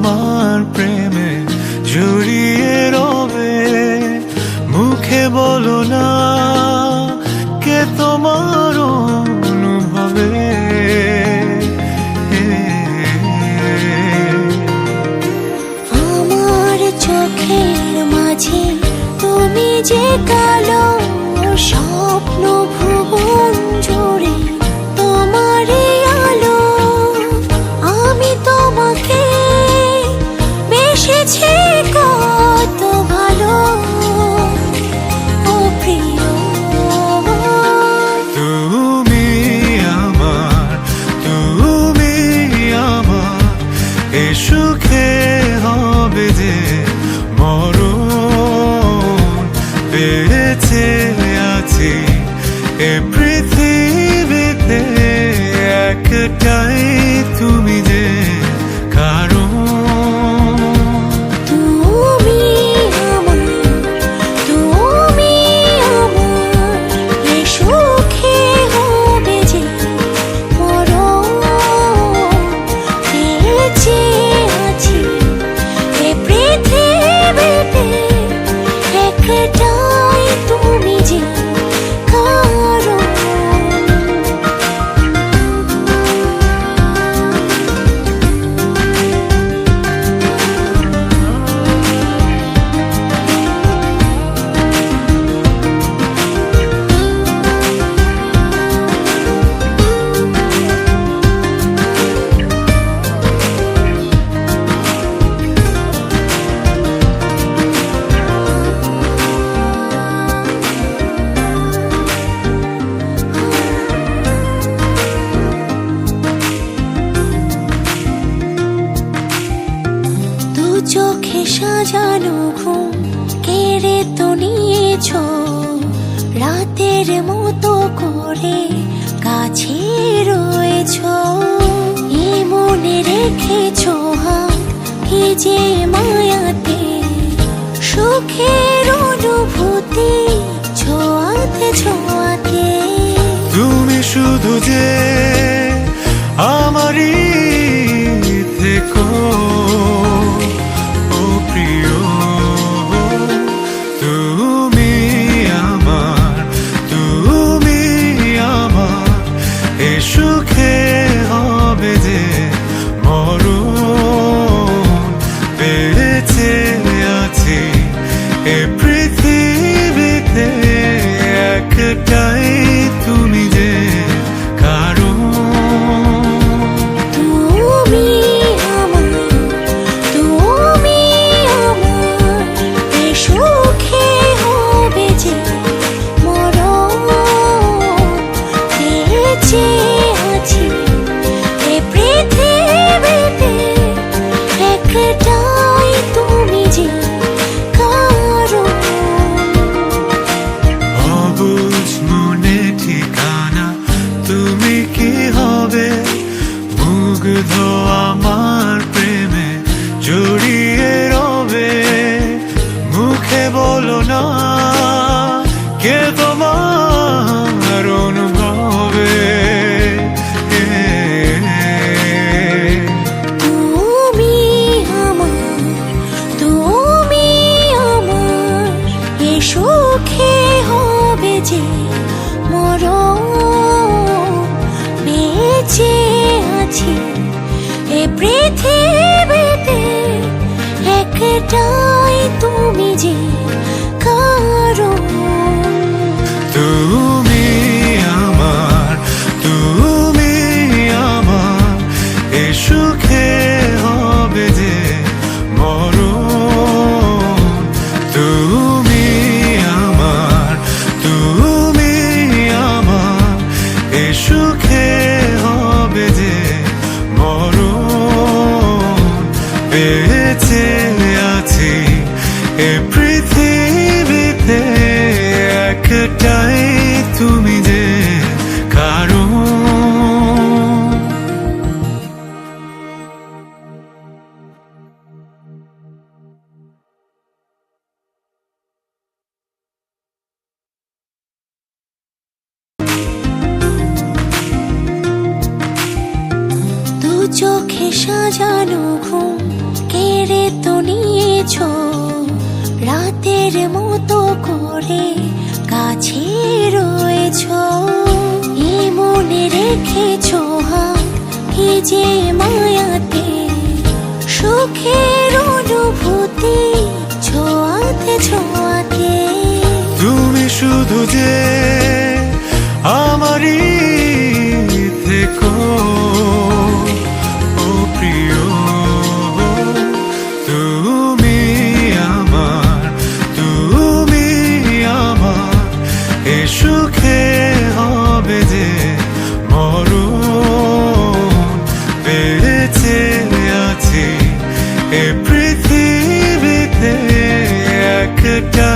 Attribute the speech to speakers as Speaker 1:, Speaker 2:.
Speaker 1: আমার প্রেমে জড়িয়ে রবে। মুখে বলো না কে তোমার অনুভবে।
Speaker 2: আমার চোখের মাঝে তুমি যে কালো স্বপ্ন ভুবন জুড়ে তোমারই আলো। আমি তোমাকে বেসেছি কত ভালো ও প্রিয়।
Speaker 1: তুমি আমার এ সুখে হবে যে মরণ। বেঁচে আছি এ পৃথিবীতে একটাই তুমি যে কারণ।
Speaker 2: তুমি আমার এ সুখে হবে যে মরণ। বেঁচে আছি এ পৃথিবীতে একটাই তুমি যে কারণ। দু চোখে সাজানো ঘুম কেড়ে তো নিয়েছ। রাতের মতো করে কাছে রয়েছ। এ মনে রেখেছ হাত কি যে মায়াতে সুখের অনুভূতি ছোঁয়াতে ছোঁয়াতে।
Speaker 1: তুমি শুধু যে আমারই থেকো ও প্রিয়। তুমি আমার এ সুখে হবে যে মরণ। বেঁচে আছি এ পৃথিবীতে একটাই তুমি যে কারণ।
Speaker 2: তুমি আমার এ সুখে হবে যে মরণ। বেঁচে আছি এ পৃথিবীতে একটাই তুমি যে কারণ।
Speaker 1: অবুঝ মনে ঠিকানা তুমি কি হবে। মুগ্ধ আমার প্রেমে জড়িয়ে রবে। মুখে বলো না কে তোমার অনুভবে।
Speaker 2: তুমি আমার এ সুখে হবে যে মরণ। বেঁচে আছি এ পৃথিবীতে একটাই তুমি যে কারণ।
Speaker 1: তুমি আমার এ সুখে হবে যে মরণ। তুমি আমার এ সুখে হবে যে মরণ। বেঁচে আছি এ পৃথিবীতে একটাই তুমি যে কারণ।
Speaker 2: চোখে সাজানো ঘুম কেড়ে তো নিয়েছ রাতের মতো করে কাছে রয়েছ এই মনে রেখেছ হাত কি যে মায়াতে সুখের অনুভূতি ছোঁয়াতে ছোঁয়াতে
Speaker 1: তুমি শুধু যে আমারই থেকো ও প্রিয় তুমি আমার এ সুখে হবে যে মরণ বেঁচে আছি এ পৃথিবীতে একটা